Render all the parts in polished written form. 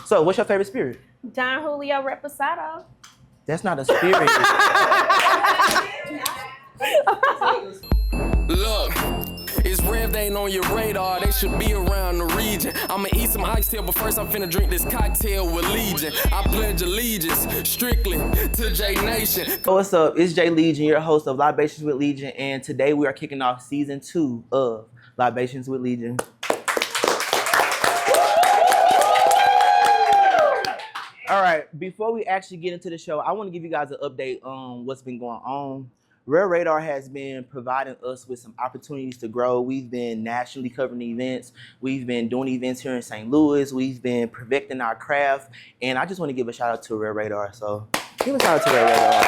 So, what's your favorite spirit? Don Julio Reposado. That's not a spirit. Look, it's Rev, they ain't on your radar, they should be around the region. I'ma eat some oxtail, but first I'm finna drink this cocktail with Legion. I pledge allegiance strictly to J Nation. What's up? It's J Legion, your host of Libations with Legion, and today we are kicking off season 2 of Libations with Legion. All right, before we actually get into the show, I want to give you guys an update on what's been going on. Rare Radar has been providing us with some opportunities to grow. We've been nationally covering events. We've been doing events here in St. Louis. We've been perfecting our craft. And I just want to give a shout out to Rare Radar. So give a shout out to Rare Radar.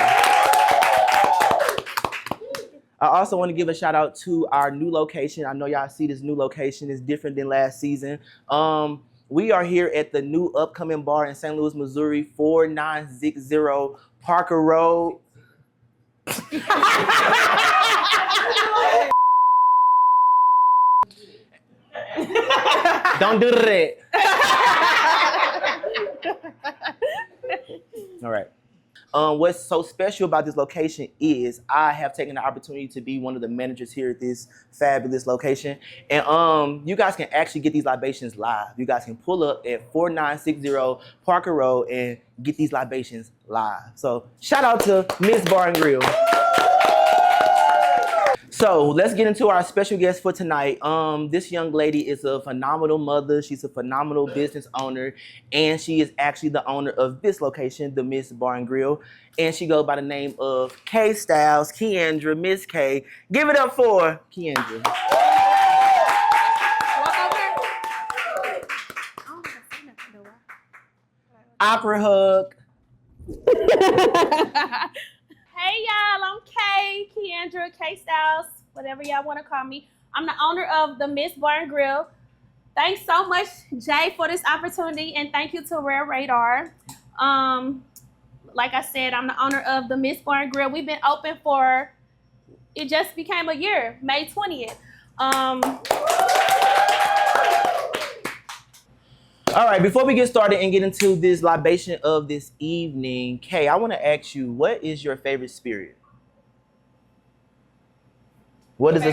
I also want to give a shout out to our new location. I know y'all see this new location is different than last season. We are here at the new upcoming bar in St. Louis, Missouri, 4960 Parker Road. Don't do that. All right. What's so special about this location is I have taken the opportunity to be one of the managers here at this fabulous location. And you guys can actually get these libations live. You guys can pull up at 4960 Parker Road and get these libations live. So shout out to Miss Bar and Grill. So let's get into our special guest for tonight. This young lady is a phenomenal mother. She's a phenomenal business owner, and she is actually the owner of this location, the Miss Bar and Grill. And she goes by the name of K Styles, Keandra, Miss K. Give it up for Keandra. Opera hug. Hey y'all, I'm Kay, Keandra, K Styles, whatever y'all want to call me. I'm the owner of the Miss Bar and Grill. Thanks so much, Jay, for this opportunity, and thank you to Rare Radar. Like I said, I'm the owner of the Miss Bar and Grill. We've been open for, it just became a year, May 20th. All right, before we get started and get into this libation of this evening, Kay, I want to ask you, what is your favorite spirit? What is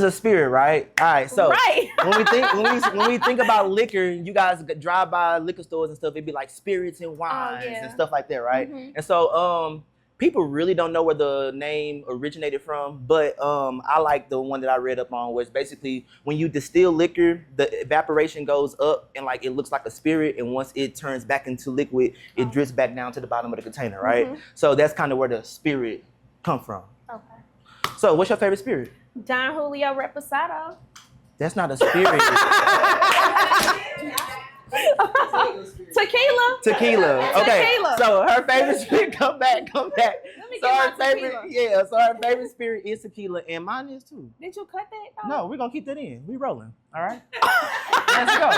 a spirit, right? All right, so right. when we think about liquor, you guys drive by liquor stores and stuff, it'd be like spirits and wines and stuff like that, right? Mm-hmm. And so people really don't know where the name originated from, but I like the one that I read up on, where it's basically when you distill liquor, the evaporation goes up and like it looks like a spirit, and once it turns back into liquid, it drifts back down to the bottom of the container, right? Mm-hmm. So that's kind of where the spirit come from. Okay. So what's your favorite spirit? Don Julio Reposado. That's not a spirit. Tequila. Okay. Tequila. So her favorite spirit, come back. Let me get my tequila. So her favorite spirit is tequila, and mine is too. Did you cut that? Oh. No, we're gonna keep that in. We rolling. All right. Let's go.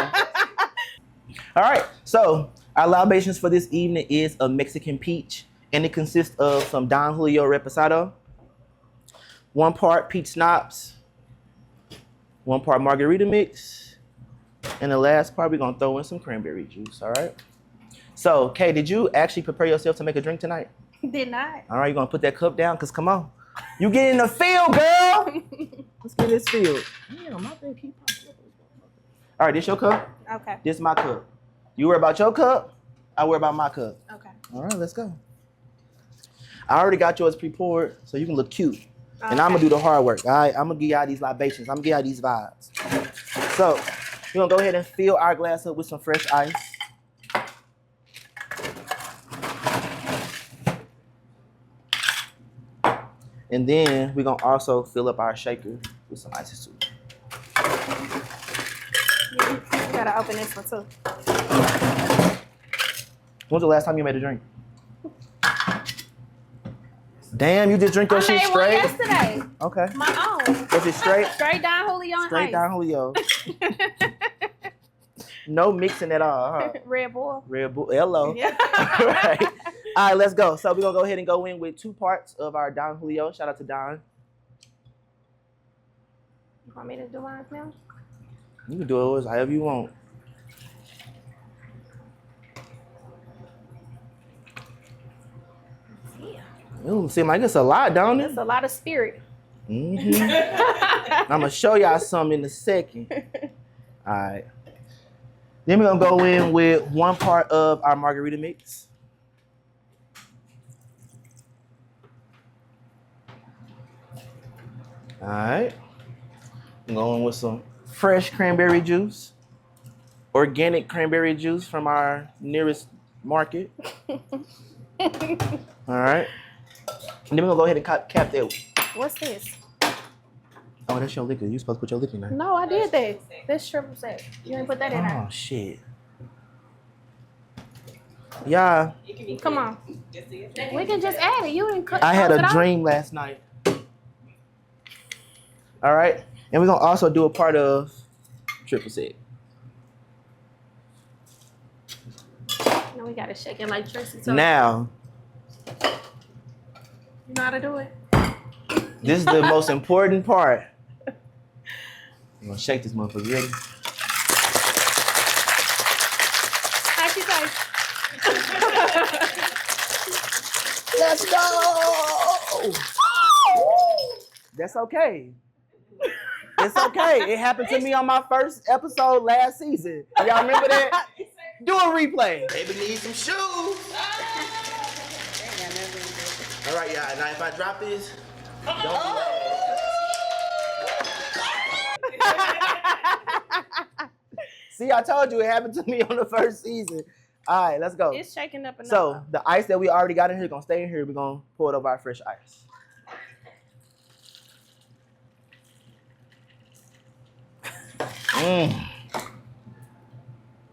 All right. So our libations for this evening is a Mexican peach, and it consists of some Don Julio Reposado, 1 part peach schnapps, 1 part margarita mix. And the last part, we're going to throw in some cranberry juice, all right? So, Kay, did you actually prepare yourself to make a drink tonight? Did not. All right, you're going to put that cup down, because come on. You get in the field, girl. Let's get in this field. Damn, my thing keep popping up. All right, this your cup? Okay. This my cup. You worry about your cup, I worry about my cup. Okay. All right, let's go. I already got yours pre-poured, so you can look cute. Okay. And I'm going to do the hard work, all right? I'm going to give y'all these libations. I'm going to give y'all these vibes. So, we're going to go ahead and fill our glass up with some fresh ice. And then we're going to also fill up our shaker with some ice too. You gotta open this one too. When's the last time you made a drink? Damn, you just drink your shit straight? I made one yesterday. Okay. My own. Was it straight? Straight Don Julio and Straight ice. Don Julio. No mixing at all, huh? Red Bull. Red Bull. Hello. Yeah. Right. All right, let's go. So we're going to go ahead and go in with 2 parts of our Don Julio. Shout out to Don. You want me to do mine now? You can do it however you want. Ooh, seem like it's a lot, don't it? It's a lot of spirit. I'm gonna show y'all some in a second. All right. Then we're gonna go in with 1 part of our margarita mix. All right. I'm going with some fresh cranberry juice, organic cranberry juice from our nearest market. All right. And then we're gonna go ahead and cap that. What's this? Oh, that's your liquor. You supposed to put your liquor in there. No, I did that. This triple sec. You didn't put that in there. Oh shit. Yeah. Come on. We can just add it. You didn't cook. I had a dream last night. All right. And we're gonna also do a part of triple sec. Now we gotta shake it like Tracy told. Now, you know how to do it? this is the most important part. I'm gonna shake this motherfucker. Ready? How she say? Let's go! That's okay. It's okay. It happened to me on my first episode last season. Y'all remember that? Do a replay. Baby needs some shoes. All right, y'all. Now if I drop this, don't See, I told you it happened to me on the first season. All right, let's go. It's shaking up enough. So the ice that we already got in here is gonna stay in here. We're gonna pour it over our fresh ice.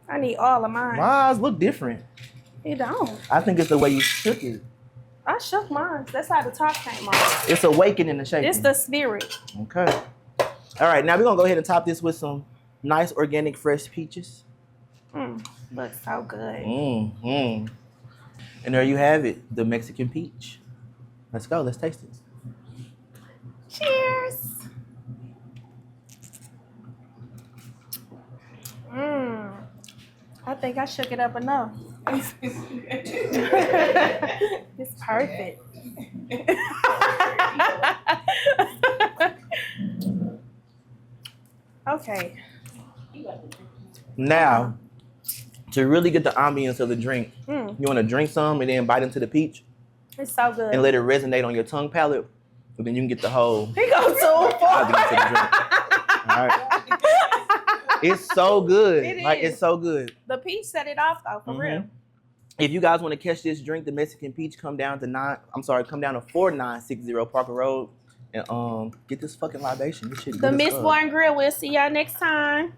I need all of mine. Mine's look different. It don't. I think it's the way you shook it. I shook mine. That's how the top came off. It's awakening the shaking. It's the spirit. Okay. All right, now we're gonna go ahead and top this with some nice organic fresh peaches. Looks so good. And there you have it, the Mexican peach. Let's go. Let's taste it. Cheers. I think I shook it up enough. It's perfect. Okay. Now, to really get the ambience of the drink, you want to drink some and then bite into the peach. It's so good. And let it resonate on your tongue palate. And then you can get the whole. He goes so far. All right. It's so good. It's so good. The peach set it off though, for real. If you guys want to catch this drink, the Mexican peach, come down to 4960 Parker Road and get this fucking libation. This shit The Miss Bourne Grill. We'll see y'all next time.